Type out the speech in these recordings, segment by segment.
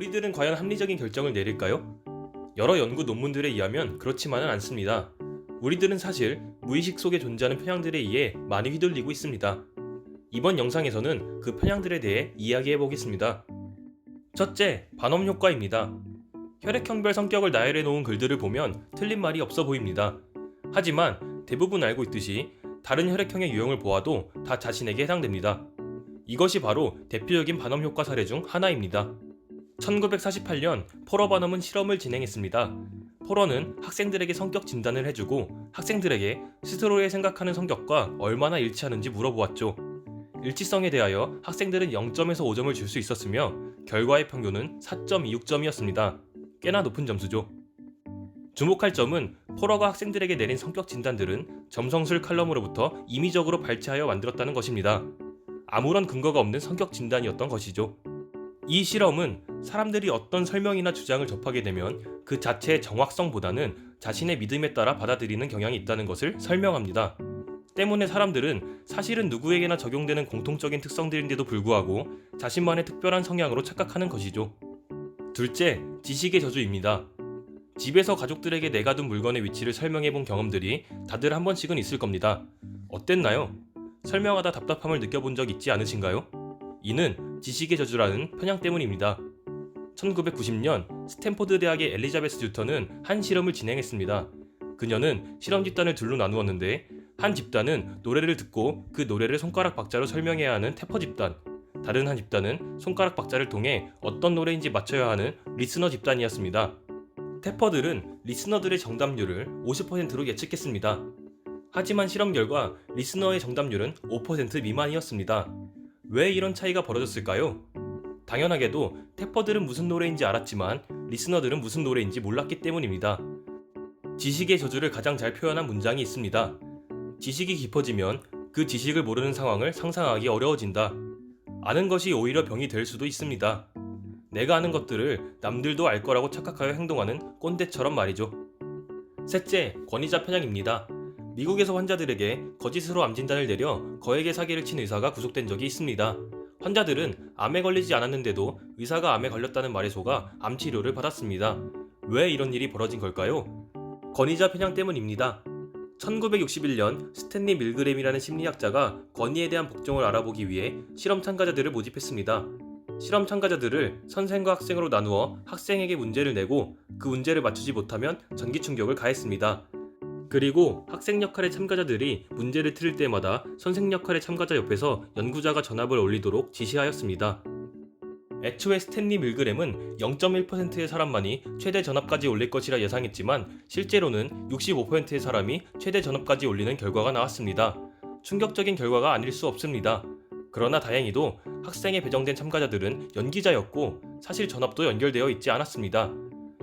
우리들은 과연 합리적인 결정을 내릴까요? 여러 연구 논문들에 의하면 그렇지만은 않습니다. 우리들은 사실 무의식 속에 존재하는 편향들에 의해 많이 휘둘리고 있습니다. 이번 영상에서는 그 편향들에 대해 이야기해 보겠습니다. 첫째, 반음 효과입니다. 혈액형별 성격을 나열해 놓은 글들을 보면 틀린 말이 없어 보입니다. 하지만 대부분 알고 있듯이 다른 혈액형의 유형을 보아도 다 자신에게 해당됩니다. 이것이 바로 대표적인 반음 효과 사례 중 하나입니다. 1948년 포러 반엄은 실험을 진행했습니다. 포러는 학생들에게 성격 진단을 해주고 학생들에게 스스로의 생각하는 성격과 얼마나 일치하는지 물어보았죠. 일치성에 대하여 학생들은 0점에서 5점을 줄 수 있었으며 결과의 평균은 4.26점이었습니다. 꽤나 높은 점수죠. 주목할 점은 포러가 학생들에게 내린 성격 진단들은 점성술 칼럼으로부터 임의적으로 발췌하여 만들었다는 것입니다. 아무런 근거가 없는 성격 진단이었던 것이죠. 이 실험은 사람들이 어떤 설명이나 주장을 접하게 되면 그 자체의 정확성보다는 자신의 믿음에 따라 받아들이는 경향이 있다는 것을 설명합니다. 때문에 사람들은 사실은 누구에게나 적용되는 공통적인 특성들인데도 불구하고 자신만의 특별한 성향으로 착각하는 것이죠. 둘째, 지식의 저주입니다. 집에서 가족들에게 내가 둔 물건의 위치를 설명해 본 경험들이 다들 한 번씩은 있을 겁니다. 어땠나요? 설명하다 답답함을 느껴본 적 있지 않으신가요? 이는 지식의 저주라는 편향 때문입니다. 1990년 스탠포드 대학의 엘리자베스 주터는 한 실험을 진행했습니다. 그녀는 실험 집단을 둘로 나누었는데 한 집단은 노래를 듣고 그 노래를 손가락 박자로 설명해야 하는 태퍼 집단, 다른 한 집단은 손가락 박자를 통해 어떤 노래인지 맞춰야 하는 리스너 집단이었습니다. 태퍼들은 리스너들의 정답률을 50%로 예측했습니다. 하지만 실험 결과 리스너의 정답률은 5% 미만이었습니다. 왜 이런 차이가 벌어졌을까요? 당연하게도 태퍼들은 무슨 노래인지 알았지만 리스너들은 무슨 노래인지 몰랐기 때문입니다. 지식의 저주를 가장 잘 표현한 문장이 있습니다. 지식이 깊어지면 그 지식을 모르는 상황을 상상하기 어려워진다. 아는 것이 오히려 병이 될 수도 있습니다. 내가 아는 것들을 남들도 알 거라고 착각하여 행동하는 꼰대처럼 말이죠. 셋째, 권위자 편향입니다. 미국에서 환자들에게 거짓으로 암 진단을 내려 거액의 사기를 친 의사가 구속된 적이 있습니다. 환자들은 암에 걸리지 않았는데도 의사가 암에 걸렸다는 말에 속아 암 치료를 받았습니다. 왜 이런 일이 벌어진 걸까요? 권위자 편향 때문입니다. 1961년 스탠리 밀그램이라는 심리학자가 권위에 대한 복종을 알아보기 위해 실험 참가자들을 모집했습니다. 실험 참가자들을 선생과 학생으로 나누어 학생에게 문제를 내고 그 문제를 맞추지 못하면 전기 충격을 가했습니다. 그리고 학생 역할의 참가자들이 문제를 틀릴 때마다 선생 역할의 참가자 옆에서 연구자가 전압을 올리도록 지시하였습니다. 애초에 스탠리 밀그램은 0.1%의 사람만이 최대 전압까지 올릴 것이라 예상했지만 실제로는 65%의 사람이 최대 전압까지 올리는 결과가 나왔습니다. 충격적인 결과가 아닐 수 없습니다. 그러나 다행히도 학생에 배정된 참가자들은 연기자였고 사실 전압도 연결되어 있지 않았습니다.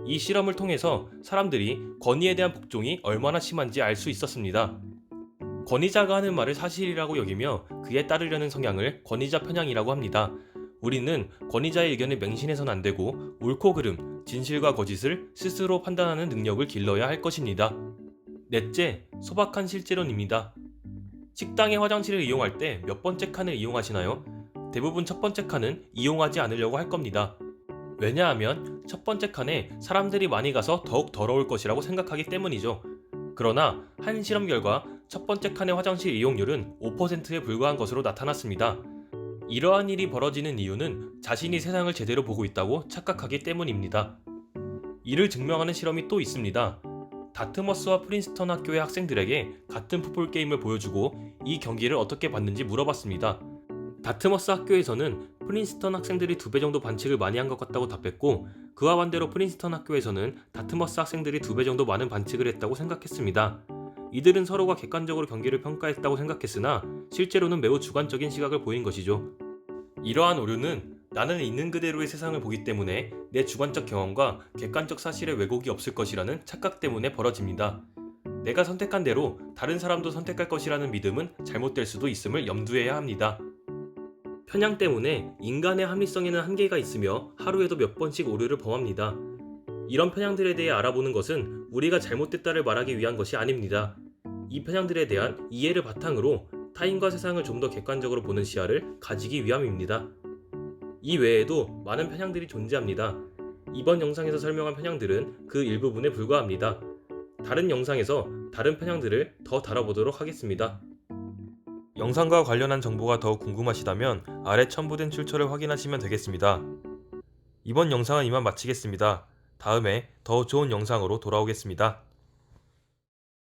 이 실험을 통해서 사람들이 권위에 대한 복종이 얼마나 심한지 알 수 있었습니다. 권위자가 하는 말을 사실이라고 여기며 그에 따르려는 성향을 권위자 편향이라고 합니다. 우리는 권위자의 의견을 맹신해서는 안 되고 옳고 그름, 진실과 거짓을 스스로 판단하는 능력을 길러야 할 것입니다. 넷째, 소박한 실제론입니다. 식당의 화장실을 이용할 때 몇 번째 칸을 이용하시나요? 대부분 첫 번째 칸은 이용하지 않으려고 할 겁니다. 왜냐하면 첫 번째 칸에 사람들이 많이 가서 더욱 더러울 것이라고 생각하기 때문이죠. 그러나 한 실험 결과 첫 번째 칸의 화장실 이용률은 5%에 불과한 것으로 나타났습니다. 이러한 일이 벌어지는 이유는 자신이 세상을 제대로 보고 있다고 착각하기 때문입니다. 이를 증명하는 실험이 또 있습니다. 다트머스와 프린스턴 학교의 학생들에게 같은 풋볼 게임을 보여주고 이 경기를 어떻게 봤는지 물어봤습니다. 다트머스 학교에서는 프린스턴 학생들이 2배 정도 반칙을 많이 한 것 같다고 답했고 그와 반대로 프린스턴 학교에서는 다트머스 학생들이 2배 정도 많은 반칙을 했다고 생각했습니다. 이들은 서로가 객관적으로 경기를 평가했다고 생각했으나 실제로는 매우 주관적인 시각을 보인 것이죠. 이러한 오류는 나는 있는 그대로의 세상을 보기 때문에 내 주관적 경험과 객관적 사실에 왜곡이 없을 것이라는 착각 때문에 벌어집니다. 내가 선택한 대로 다른 사람도 선택할 것이라는 믿음은 잘못될 수도 있음을 염두해야 합니다. 편향 때문에 인간의 합리성에는 한계가 있으며 하루에도 몇 번씩 오류를 범합니다. 이런 편향들에 대해 알아보는 것은 우리가 잘못됐다를 말하기 위한 것이 아닙니다. 이 편향들에 대한 이해를 바탕으로 타인과 세상을 좀 더 객관적으로 보는 시야를 가지기 위함입니다. 이 외에도 많은 편향들이 존재합니다. 이번 영상에서 설명한 편향들은 그 일부분에 불과합니다. 다른 영상에서 다른 편향들을 더 다뤄보도록 하겠습니다. 영상과 관련한 정보가 더 궁금하시다면 아래 첨부된 출처를 확인하시면 되겠습니다. 이번 영상은 이만 마치겠습니다. 다음에 더 좋은 영상으로 돌아오겠습니다.